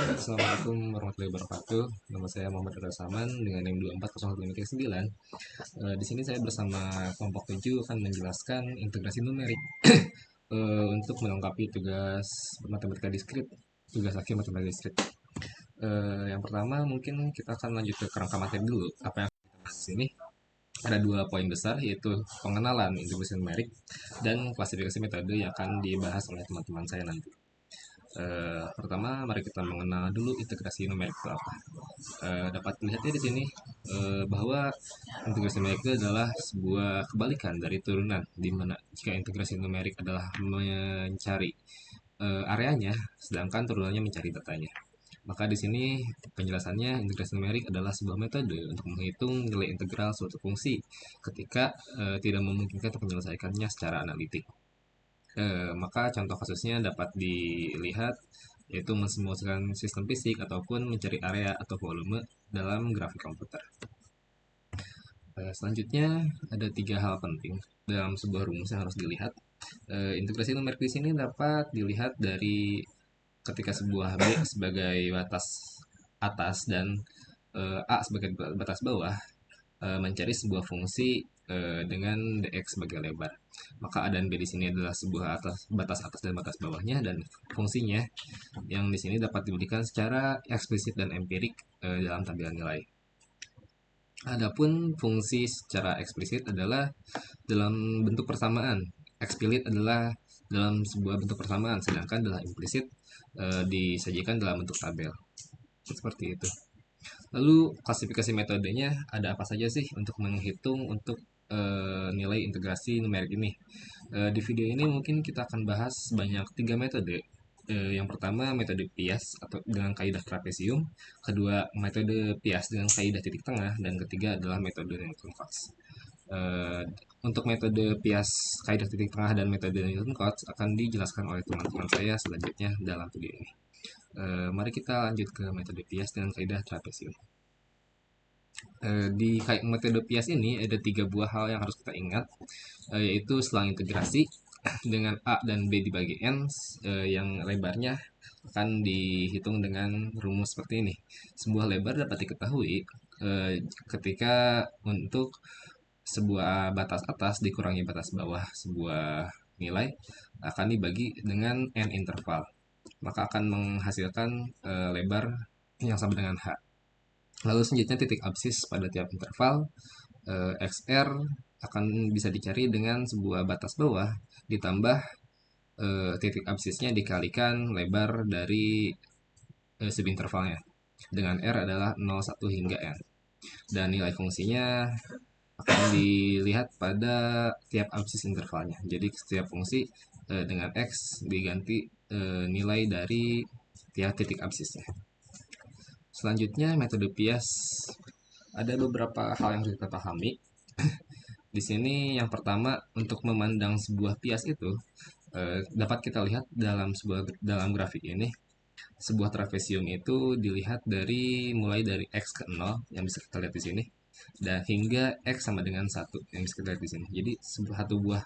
Assalamualaikum warahmatullahi wabarakatuh. Nama saya Muhammad Rada Saman dengan NIM 2401539. Di sini saya bersama kelompok 7 akan menjelaskan integrasi numerik untuk melengkapi tugas matematika diskrit, tugas akhir matematika diskrit. Yang pertama mungkin kita akan lanjut ke kerangka materi dulu. Apa yang kita bahas di sini? Ada dua poin besar, yaitu pengenalan integrasi numerik dan klasifikasi metode yang akan dibahas oleh teman-teman saya nanti. Pertama, mari kita mengenal dulu integrasi numerik itu apa. Dapat dilihatnya di sini bahwa integrasi numerik itu adalah sebuah kebalikan dari turunan, di mana jika integrasi numerik adalah mencari areanya, sedangkan turunannya mencari datanya. Maka di sini penjelasannya, integrasi numerik adalah sebuah metode untuk menghitung nilai integral suatu fungsi ketika tidak memungkinkan untuk menyelesaikannya secara analitik. Maka contoh kasusnya dapat dilihat yaitu mensimulasikan sistem fisik ataupun mencari area atau volume dalam grafik komputer. Selanjutnya ada tiga hal penting dalam sebuah rumus yang harus dilihat. Integrasi numerik di sini dapat dilihat dari ketika sebuah B sebagai batas atas dan A sebagai batas bawah mencari sebuah fungsi dengan dx sebagai lebar. Maka A dan B di sini adalah sebuah batas atas dan batas bawahnya, dan fungsinya yang di sini dapat diberikan secara eksplisit dan empirik dalam tampilan nilai. Adapun fungsi secara eksplisit adalah dalam bentuk persamaan. Eksplisit adalah dalam sebuah bentuk persamaan, sedangkan dalam implisit disajikan dalam bentuk tabel. Seperti itu. Lalu klasifikasi metodenya ada apa saja sih untuk menghitung untuk nilai integrasi numerik ini? Di video ini mungkin kita akan bahas banyak tiga metode. Yang pertama metode Pias atau dengan kaidah trapesium, kedua metode Pias dengan kaidah titik tengah, dan ketiga adalah metode Newton Cotes. Untuk metode Pias kaidah titik tengah dan metode Newton Cotes akan dijelaskan oleh teman-teman saya selanjutnya dalam video ini. Mari kita lanjut ke metode Pias dengan kaidah trapesium. Di metode Pias ini ada tiga buah hal yang harus kita ingat, yaitu selang integrasi dengan A dan B dibagi N yang lebarnya akan dihitung dengan rumus seperti ini. Sebuah lebar dapat diketahui ketika untuk sebuah batas atas dikurangi batas bawah sebuah nilai akan dibagi dengan N interval. Maka akan menghasilkan lebar yang sama dengan H. Lalu selanjutnya titik absis pada tiap interval XR akan bisa dicari dengan sebuah batas bawah ditambah titik absisnya dikalikan lebar dari subintervalnya, dengan R adalah 0, 1 hingga N. Dan nilai fungsinya akan dilihat pada tiap absis intervalnya. Jadi setiap fungsi dengan X diganti nilai dari tiap titik absisnya. Selanjutnya metode Pias, ada beberapa hal yang harus kita pahami. Di sini yang pertama, untuk memandang sebuah Pias itu dapat kita lihat dalam grafik ini. Sebuah trapesium itu dilihat mulai dari X ke 0 yang bisa kita lihat di sini, dan hingga X sama dengan 1 yang bisa kita lihat di sini. Jadi satu buah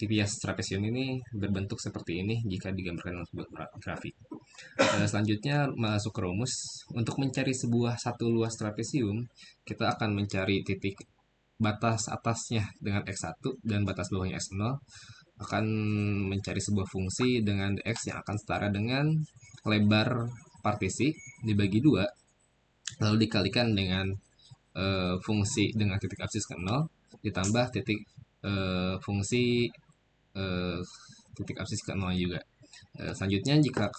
Pias trapesium ini berbentuk seperti ini jika digambarkan dalam sebuah grafik. Selanjutnya masuk ke rumus. Untuk mencari satu luas trapesium, kita akan mencari titik batas atasnya dengan x1 dan batas bawahnya x0, akan mencari sebuah fungsi dengan dx yang akan setara dengan lebar partisi dibagi 2, lalu dikalikan dengan fungsi dengan titik absis ke 0 ditambah fungsi titik absis ke 0 juga. Selanjutnya jika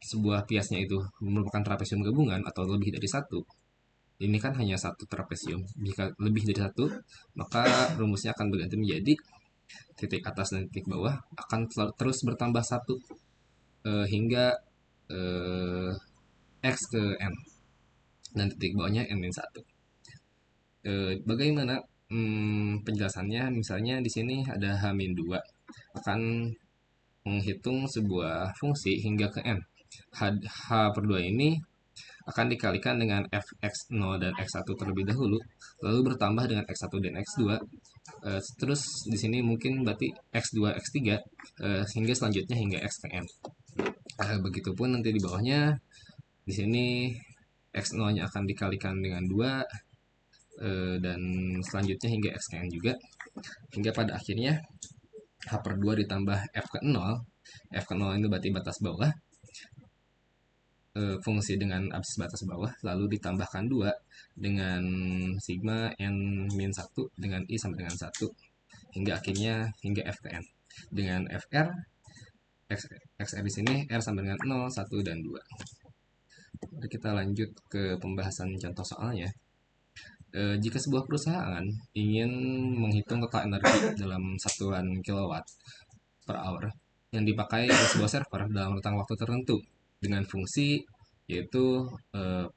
sebuah piasnya itu merupakan trapesium gabungan atau lebih dari satu, ini kan hanya satu trapesium. Jika lebih dari satu, maka rumusnya akan berganti menjadi titik atas dan titik bawah akan terus bertambah satu hingga x ke n, dan titik bawahnya n-1. Bagaimana penjelasannya? Misalnya di sini ada h-2 akan menghitung sebuah fungsi hingga ke n. H per 2 ini akan dikalikan dengan fx0 dan x1 terlebih dahulu, lalu bertambah dengan x1 dan x2. Terus di sini mungkin berarti x2, x3 hingga selanjutnya hingga x ke n. Begitupun nanti di bawahnya, di sini X0-nya akan dikalikan dengan 2, dan selanjutnya hingga Xn juga, hingga pada akhirnya H per 2 ditambah F ke 0. F ke 0 ini berarti batas bawah, fungsi dengan absis batas bawah, lalu ditambahkan 2 dengan sigma n min 1 dengan i sama dengan 1, hingga akhirnya hingga f ke n. Dengan fr, xr di sini r sama dengan 0, 1, dan 2. Mari kita lanjut ke pembahasan contoh soalnya. Jika sebuah perusahaan ingin menghitung total energi dalam satuan kilowatt per hour yang dipakai oleh sebuah server dalam rentang waktu tertentu dengan fungsi yaitu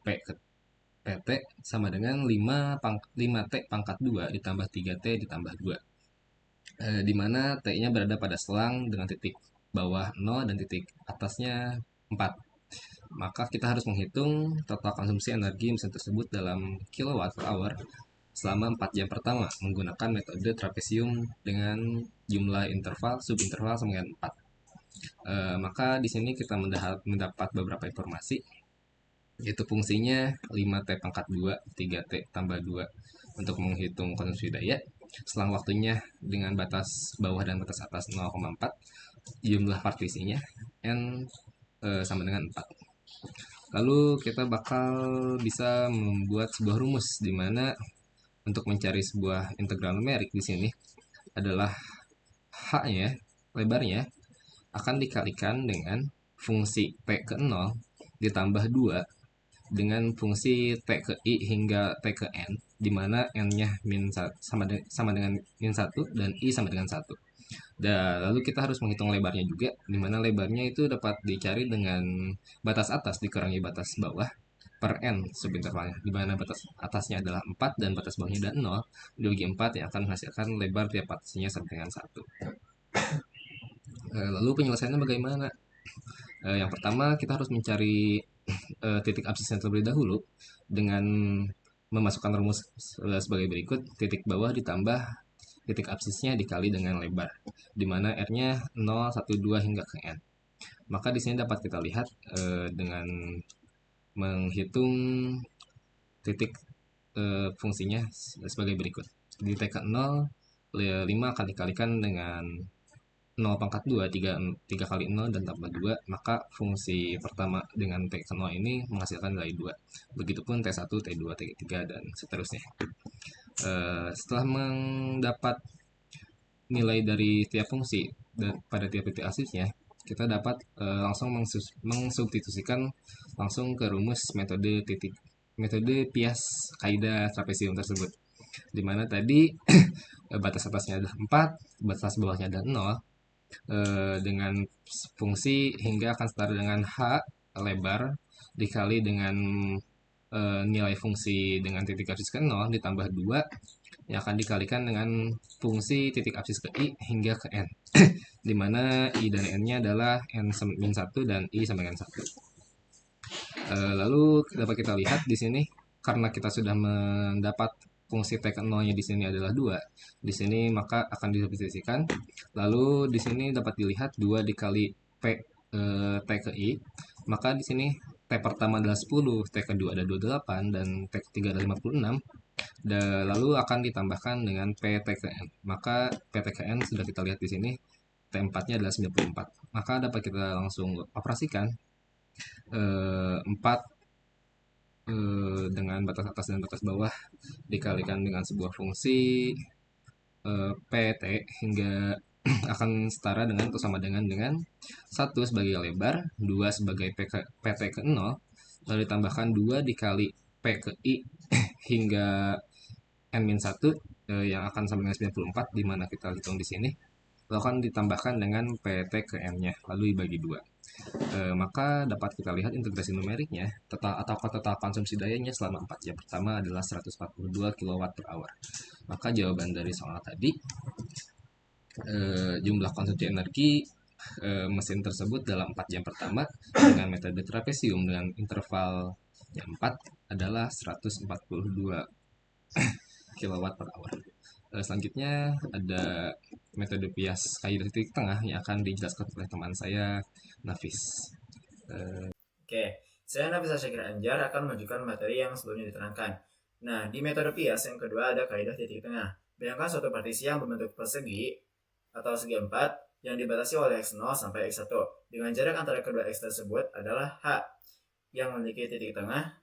P ke PT sama dengan 5T pangkat 2 ditambah 3T ditambah 2, di mana T-nya berada pada selang dengan titik bawah 0 dan titik atasnya 4. Maka kita harus menghitung total konsumsi energi mesin tersebut dalam kilowatt per hour selama 4 jam pertama menggunakan metode trapesium dengan jumlah interval subinterval sama dengan 4. Maka di sini kita mendapat beberapa informasi, yaitu fungsinya 5T pangkat 2, 3T tambah 2 untuk menghitung konsumsi daya. Selang waktunya dengan batas bawah dan batas atas 0,4. Jumlah partisinya N sama dengan 4. Lalu kita bakal bisa membuat sebuah rumus di mana untuk mencari sebuah integral numerik di sini adalah H-nya, lebarnya, akan dikalikan dengan fungsi T ke 0 ditambah 2 dengan fungsi T ke I hingga T ke N, di mana N-nya sama dengan min 1 dan I sama dengan 1. Dan lalu kita harus menghitung lebarnya juga, di mana lebarnya itu dapat dicari dengan batas atas dikurangi batas bawah per n subintervalnya, di mana batas atasnya adalah 4 dan batas bawahnya adalah 0, dibagi 4 yang akan menghasilkan lebar tiap partisinya sama dengan 1. Lalu penyelesaiannya bagaimana? Yang pertama kita harus mencari titik absisnya terlebih dahulu dengan memasukkan rumus sebagai berikut: titik bawah ditambah titik absisnya dikali dengan lebar, di mana R-nya 0, 1, 2 hingga ke N. Maka di sini dapat kita lihat dengan menghitung titik fungsinya sebagai berikut. Di T ke 0, 5 akan dikalikan dengan 0 pangkat 2, 3 kali 0 dan tambah 2, maka fungsi pertama dengan T ke 0 ini menghasilkan nilai 2. Begitupun T1, T2, T3, dan seterusnya. Setelah mendapat nilai dari tiap fungsi dan pada tiap titik asisnya, kita dapat langsung mengsubstitusikan langsung ke rumus metode Pias kaidah trapesium tersebut, di mana tadi batas atasnya adalah 4, batas bawahnya adalah 0, dengan fungsi hingga akan setara dengan H lebar dikali dengan nilai fungsi dengan titik absis ke 0 ditambah 2 yang akan dikalikan dengan fungsi titik absis ke I hingga ke N, di mana I dan N-nya adalah N sama min 1 dan I sama dengan 1. Lalu dapat kita lihat di sini, karena kita sudah mendapat fungsi T ke 0-nya di sini adalah 2, di sini maka akan disubstitusikan. Lalu di sini dapat dilihat 2 dikali T ke I, maka di sini T pertama adalah 10, T kedua ada 28, dan T ketiga ada 56. Lalu akan ditambahkan dengan PT ke N. Maka PT ke N sudah kita lihat di sini, T4-nya adalah 94. Maka dapat kita langsung operasikan 4 dengan batas atas dan batas bawah dikalikan dengan sebuah fungsi PT hingga akan setara dengan atau sama dengan 1 sebagai lebar, 2 sebagai PT ke 0, lalu ditambahkan 2 dikali P ke I hingga N-1 yang akan sama dengan 94, di mana kita hitung di sini, lalu akan ditambahkan dengan PT ke N-nya, lalu dibagi 2. Maka dapat kita lihat integrasi numeriknya total konsumsi dayanya selama 4 jam pertama adalah 142 kW per hour. Maka jawaban dari soal tadi, jumlah konsumsi energi mesin tersebut dalam 4 jam pertama dengan metode trapesium dengan interval 4 adalah 142 kW per hour. Selanjutnya ada metode Pias kaidah titik tengah yang akan dijelaskan oleh teman saya, Nafis. Oke, saya Nafisa Syakir Anjar akan menunjukkan materi yang sebelumnya diterangkan. Nah, di metode Pias yang kedua ada kaidah titik tengah. Bayangkan suatu partisi yang berbentuk persegi atau segi empat yang dibatasi oleh x0 sampai x1 dengan jarak antara kedua x tersebut adalah h yang memiliki titik tengah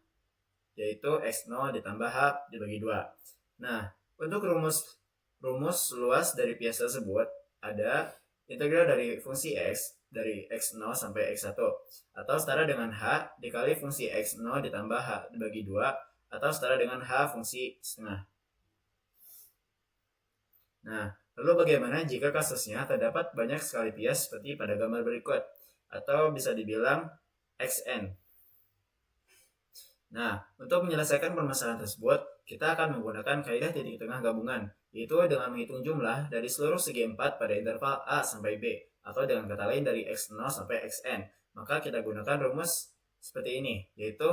yaitu x0 ditambah h dibagi 2. Nah, untuk rumus luas dari Pias tersebut ada integral dari fungsi x dari x0 sampai x1 atau setara dengan h dikali fungsi x0 ditambah h dibagi 2 atau setara dengan h fungsi setengah. Nah, lalu bagaimana jika kasusnya terdapat banyak sekali Pias seperti pada gambar berikut atau bisa dibilang xn. Nah, untuk menyelesaikan permasalahan tersebut, kita akan menggunakan kaidah titik tengah gabungan, yaitu dengan menghitung jumlah dari seluruh segi 4 pada interval A sampai B, atau dengan kata lain dari x0 sampai xn. Maka kita gunakan rumus seperti ini, yaitu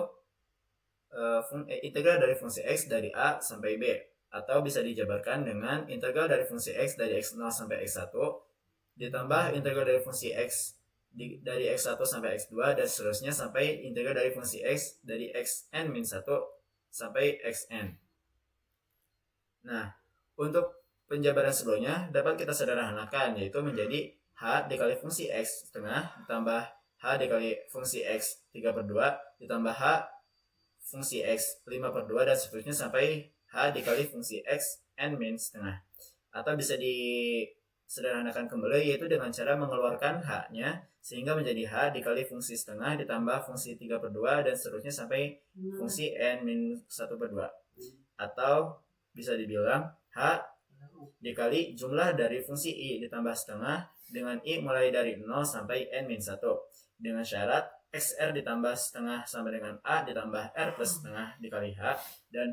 integral dari fungsi x dari A sampai B, atau bisa dijabarkan dengan integral dari fungsi x dari x0 sampai x1, ditambah integral dari fungsi x dari x1 sampai x2 dan seterusnya sampai integral dari fungsi x dari xn-1 sampai xn. Nah, untuk penjabaran sebelumnya dapat kita sederhanakan yaitu menjadi h dikali fungsi x setengah ditambah h dikali fungsi x 3/2 ditambah h fungsi x 5/2 dan seterusnya sampai h dikali fungsi x n-setengah. Atau bisa disederhanakan kembali yaitu dengan cara mengeluarkan h-nya sehingga menjadi h dikali fungsi setengah ditambah fungsi 3/2 dan seterusnya sampai fungsi n-1/2. Atau bisa dibilang h dikali jumlah dari fungsi i ditambah setengah dengan i mulai dari 0 sampai n-1 dengan syarat xr ditambah setengah sama dengan a ditambah r plus setengah dikali h dan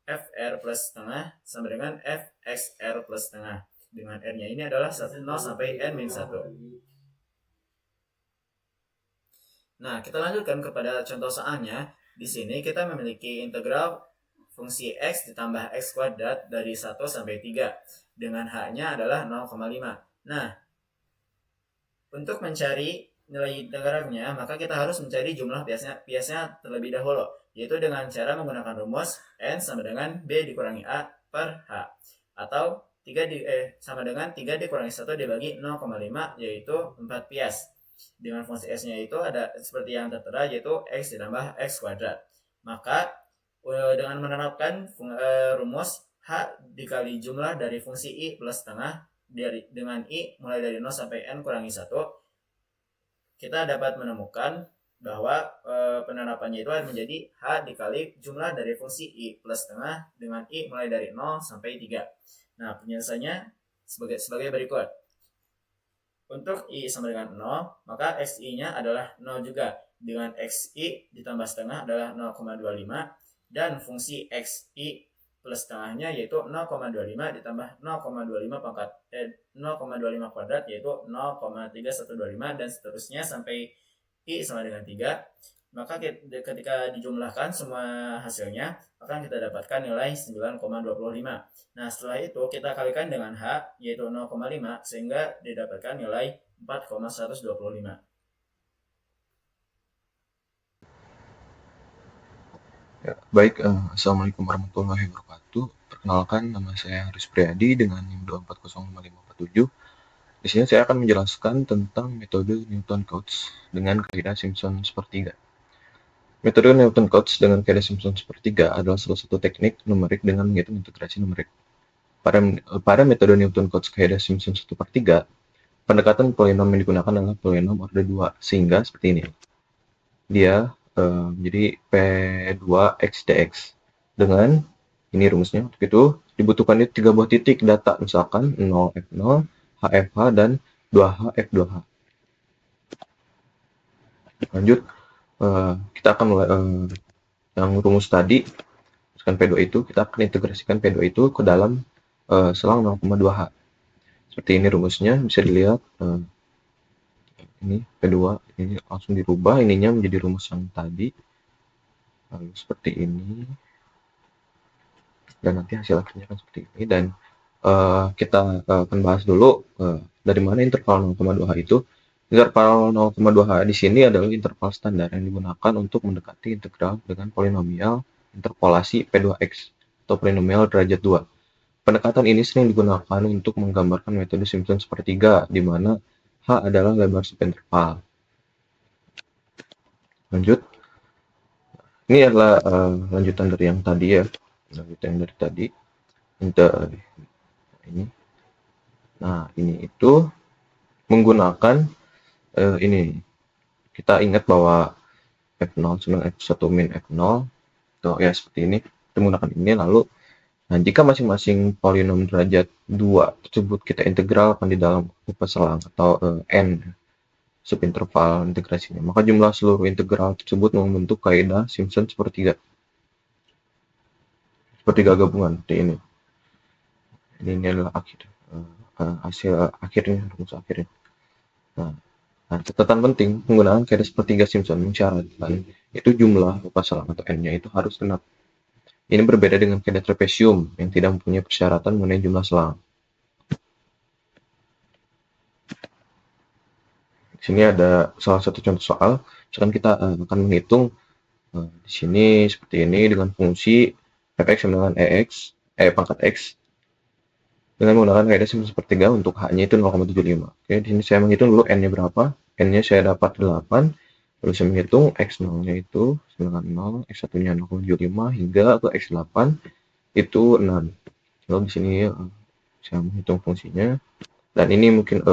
fr plus setengah sama dengan fxr plus setengah dengan r-nya ini adalah 0 sampai n-1. Nah, kita lanjutkan kepada contoh soalnya. Di sini kita memiliki integral fungsi x ditambah x kuadrat dari 1 sampai 3 dengan h-nya adalah 0,5. Nah, untuk mencari nilai integralnya, maka kita harus mencari jumlah piasnya terlebih dahulu, yaitu dengan cara menggunakan rumus n sama dengan b dikurangi a per h atau 3 sama dengan 3 dikurangi 1 dibagi 0,5 yaitu 4 pias. Dengan fungsi s-nya itu ada seperti yang tertera yaitu x ditambah x kuadrat. Maka dengan menerapkan rumus h dikali jumlah dari fungsi i plus setengah dengan i mulai dari 0 sampai n kurangi 1, kita dapat menemukan bahwa penerapannya itu menjadi h dikali jumlah dari fungsi i plus setengah dengan i mulai dari 0 sampai 3. Nah, penyelesaiannya sebagai berikut. Untuk i sama dengan 0, maka xi-nya adalah 0 juga. Dengan xi ditambah setengah adalah 0,25 dan fungsi xi plus setengahnya yaitu 0,25 ditambah 0,25 kuadrat yaitu 0,3125 dan seterusnya sampai i sama dengan 3. Maka ketika dijumlahkan semua hasilnya akan kita dapatkan nilai 9,25. Nah, setelah itu kita kalikan dengan h yaitu 0,5 sehingga didapatkan nilai 4,125. Ya, baik, Assalamualaikum warahmatullahi wabarakatuh. Perkenalkan, nama saya Haris Priadi dengan NIM 2405547. Di sini saya akan menjelaskan tentang metode Newton-Cotes dengan kaidah Simpson sepertiga. Metode Newton-Cotes dengan kaidah Simpson sepertiga adalah salah satu teknik numerik dengan menghitung integrasi numerik. Pada metode Newton-Cotes kaidah Simpson 1/3, pendekatan polinom yang digunakan adalah polinom order 2, sehingga seperti ini. Dia jadi P2X dx. Dengan ini rumusnya, untuk itu dibutuhkan 3 buah titik data, misalkan 0F0, HFH, dan 2H F2H. Lanjut, kita akan mulai yang rumus tadi, P2 itu, kita akan integrasikan P2 itu ke dalam selang 0,2H. Seperti ini rumusnya, bisa dilihat. Ini P2, ini langsung dirubah, ininya menjadi rumus yang tadi. Lalu seperti ini. Dan nanti hasil akhirnya akan seperti ini. Dan kita akan bahas dulu dari mana interval 0,2H itu. Interval 0,2h di sini adalah interval standar yang digunakan untuk mendekati integral dengan polinomial interpolasi P2x atau polinomial derajat 2. Pendekatan ini sering digunakan untuk menggambarkan metode Simpson sepertiga, di mana H adalah lebar subinterval. Lanjut. Ini adalah lanjutan dari yang tadi ya. Lanjutan dari tadi. Ini. Nah, ini itu menggunakan ini. Kita ingat bahwa F0 sama F1 min F0. Tuh, ya seperti ini. Kita menggunakan ini lalu. Nah, jika masing-masing polinom derajat 2 tersebut kita integralkan di dalam rupa selang atau n subinterval integrasinya, maka jumlah seluruh integral tersebut membentuk kaidah Simpson sepertiga gabungan seperti ini. Ini adalah hasil akhirnya, rumus akhirnya. Nah, catatan penting penggunaan kaidah sepertiga Simpson mensyaratkan itu jumlah rupa selang atau n-nya itu harus genap. Ini berbeda dengan kaidah trapesium yang tidak mempunyai persyaratan mengenai jumlah selang. Di sini ada salah satu contoh soal, misalkan kita akan menghitung di sini seperti ini dengan fungsi fx sama dengan pangkat x dengan menggunakan kaidah Simpson sepertiga untuk h-nya itu 0,75. Oke, di sini saya menghitung dulu n-nya berapa. N-nya saya dapat 8. Lalu saya menghitung x0-nya itu 9,0, x1-nya 0,75 hingga ke x8 itu 6. Lalu di sini saya menghitung fungsinya dan ini mungkin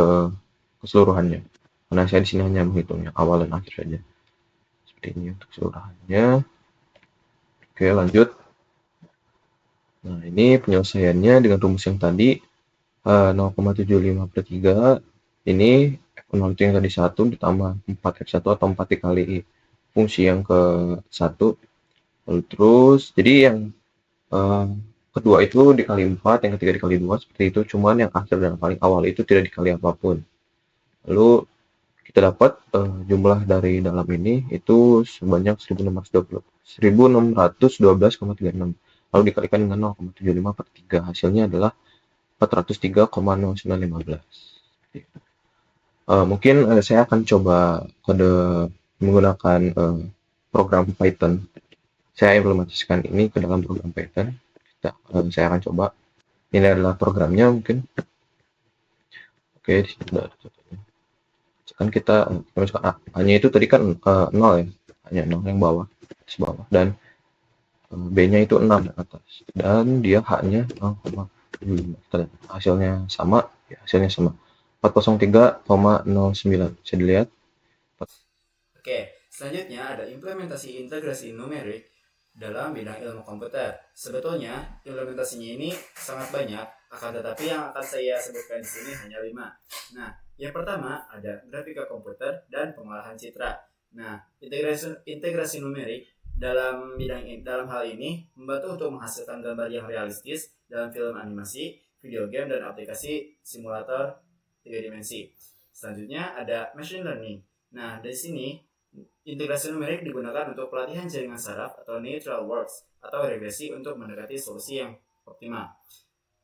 keseluruhannya. Karena saya di sini hanya menghitungnya awal dan akhir saja. Seperti ini untuk keseluruhannya. Oke, lanjut. Nah, ini penyelesaiannya dengan rumus yang tadi 0,75/3 ini F0 itu yang tadi 1 ditambah 4x1 atau 4 dikali fungsi yang ke-1. Lalu terus jadi yang kedua itu dikali 4, yang ketiga dikali 2 seperti itu, cuman yang akhir dan paling awal itu tidak dikali apapun. Lalu kita dapat jumlah dari dalam ini itu sebanyak 1612,36. Lalu dikalikan dengan 0,75/3. Hasilnya adalah 403,0915. Mungkin saya akan coba kode menggunakan program Python. Saya implementasikan ini ke dalam program Python. Saya akan coba. Ini adalah programnya mungkin. Oke, di sini ada contohnya. Kan kita masukkan hanya itu tadi kan 0 ya, hanya 0 yang bawah, atas bawah, dan B-nya itu 6 di atas, dan dia H-nya 0,75. Kita lihat hasilnya sama, ya, hasilnya sama 403,09. Bisa dilihat. Oke, selanjutnya ada implementasi integrasi numerik dalam bidang ilmu komputer. Sebetulnya implementasinya ini sangat banyak, akan tetapi yang akan saya sebutkan di sini hanya 5. Nah, yang pertama ada grafika komputer dan pengolahan citra. Nah, integrasi numerik dalam hal ini membantu untuk menghasilkan gambar yang realistis dalam film animasi, video game, dan aplikasi simulator 3 dimensi. Selanjutnya ada machine learning. Nah, dari sini integrasi numerik digunakan untuk pelatihan jaringan saraf atau neural works atau regresi untuk mendekati solusi yang optimal.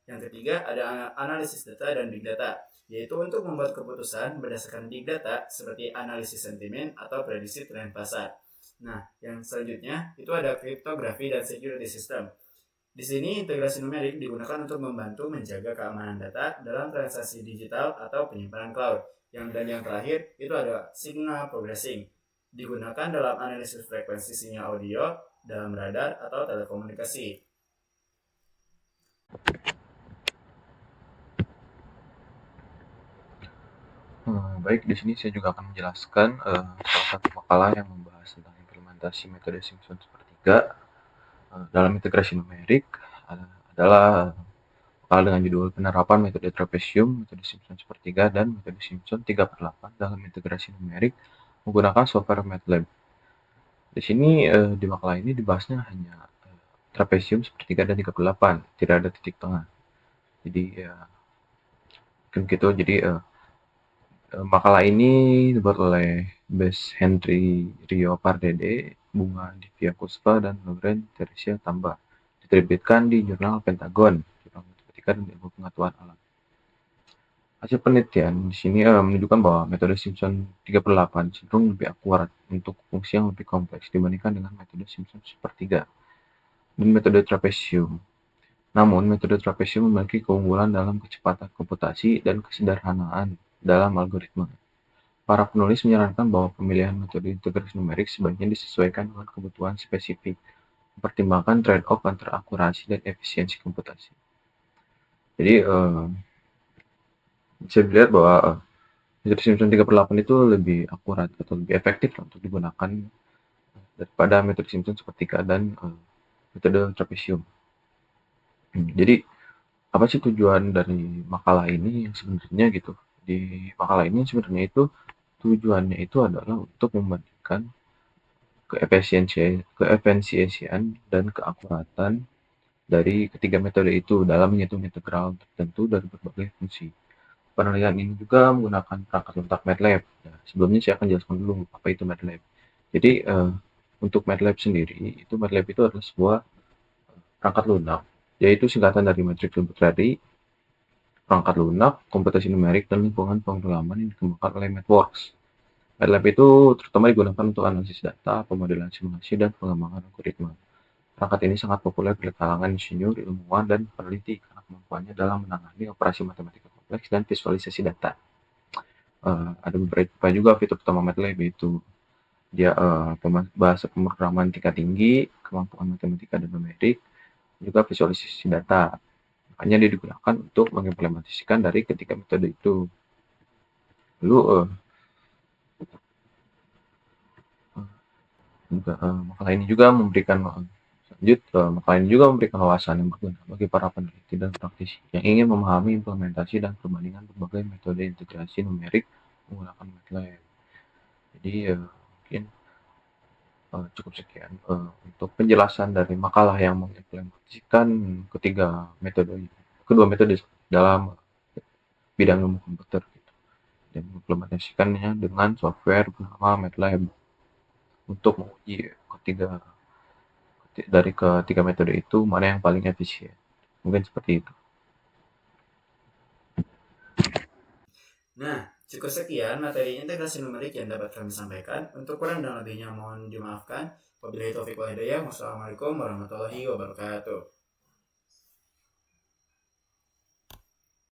Yang ketiga ada analisis data dan big data, yaitu untuk membuat keputusan berdasarkan big data seperti analisis sentimen atau prediksi tren pasar. Nah, yang selanjutnya itu ada kriptografi dan security system. Di sini integrasi numerik digunakan untuk membantu menjaga keamanan data dalam transaksi digital atau penyimpanan cloud. Dan yang terakhir itu ada signal processing, digunakan dalam analisis frekuensi sinyal audio dalam radar atau telekomunikasi. Baik, di sini saya juga akan menjelaskan salah satu makalah yang membahas tentang implementasi metode Simpson sepertiga dalam integrasi numerik adalah makalah dengan judul penerapan metode trapesium, metode Simpson sepertiga, dan metode Simpson 3/8 dalam integrasi numerik menggunakan software MATLAB. Di sini di makalah ini dibahasnya hanya trapesium sepertiga dan 3/8, tidak ada titik tengah. Jadi mungkin gitu. Jadi makalah ini dibuat oleh Bess Henry Rio Pardede, Bunga Divya Kuspa, dan Lauren Teresia Tamba. Diterbitkan di jurnal Pentagon, jurnal matematika dan ilmu pengetahuan alam. Hasil penelitian di sini menunjukkan bahwa metode Simpson 3/8 cenderung lebih akurat untuk fungsi yang lebih kompleks dibandingkan dengan metode Simpson sepertiga dan metode trapesium. Namun, metode trapesium memiliki keunggulan dalam kecepatan komputasi dan kesederhanaan dalam algoritma. Para penulis menyarankan bahwa pemilihan metode integrasi numerik sebaiknya disesuaikan dengan kebutuhan spesifik, mempertimbangkan trade-off antara akurasi dan efisiensi komputasi. Jadi, bisa dilihat bahwa metode Simpson 3/8 itu lebih akurat atau lebih efektif untuk digunakan daripada metode Simpson sepertiga dan metode trapesium. Jadi, apa sih tujuan dari makalah ini yang sebenarnya gitu? Di makalah ini sebenarnya itu tujuannya itu adalah untuk membandingkan keefisiensian dan keakuratan dari ketiga metode itu dalam menghitung integral tertentu dari berbagai fungsi. Penelitian ini juga menggunakan perangkat lunak MATLAB. Nah, sebelumnya saya akan jelaskan dulu apa itu MATLAB. Jadi, untuk MATLAB sendiri, itu MATLAB itu adalah sebuah perangkat lunak, yaitu singkatan dari Matrix Arbitrary, perangkat lunak, komputasi numerik, dan lingkungan pemrograman yang dikembangkan oleh MathWorks. MATLAB itu terutama digunakan untuk analisis data, pemodelan simulasi, dan pengembangan algoritma. Perangkat ini sangat populer di kalangan insinyur, ilmuwan, dan peneliti karena kemampuannya dalam menangani operasi matematika kompleks dan visualisasi data. Ada beberapa juga fitur utama MATLAB, yaitu dia bahasa pemrograman tingkat tinggi, kemampuan matematika dan numerik, juga visualisasi data. Makanya dia digunakan untuk mengimplementasikan dari ketiga metode itu. Lalu makalah ini juga memberikan makalah ini juga memberikan wawasan yang berguna bagi para peneliti dan praktisi yang ingin memahami implementasi dan perbandingan berbagai metode integrasi numerik menggunakan MATLAB. Jadi mungkin cukup sekian untuk penjelasan dari makalah yang mengimplementasikan kedua metode dalam bidang ilmu komputer gitu, dan mengimplementasikannya dengan software bernama MATLAB untuk menguji ketiga metode itu mana yang paling efisien. Mungkin seperti itu. Nah, cukup sekian materi integrasi numerik yang dapat kami sampaikan. Untuk kurang dan lebihnya mohon dimaafkan. Wabillahi taufiq wal hidayah. Wassalamualaikum warahmatullahi wabarakatuh.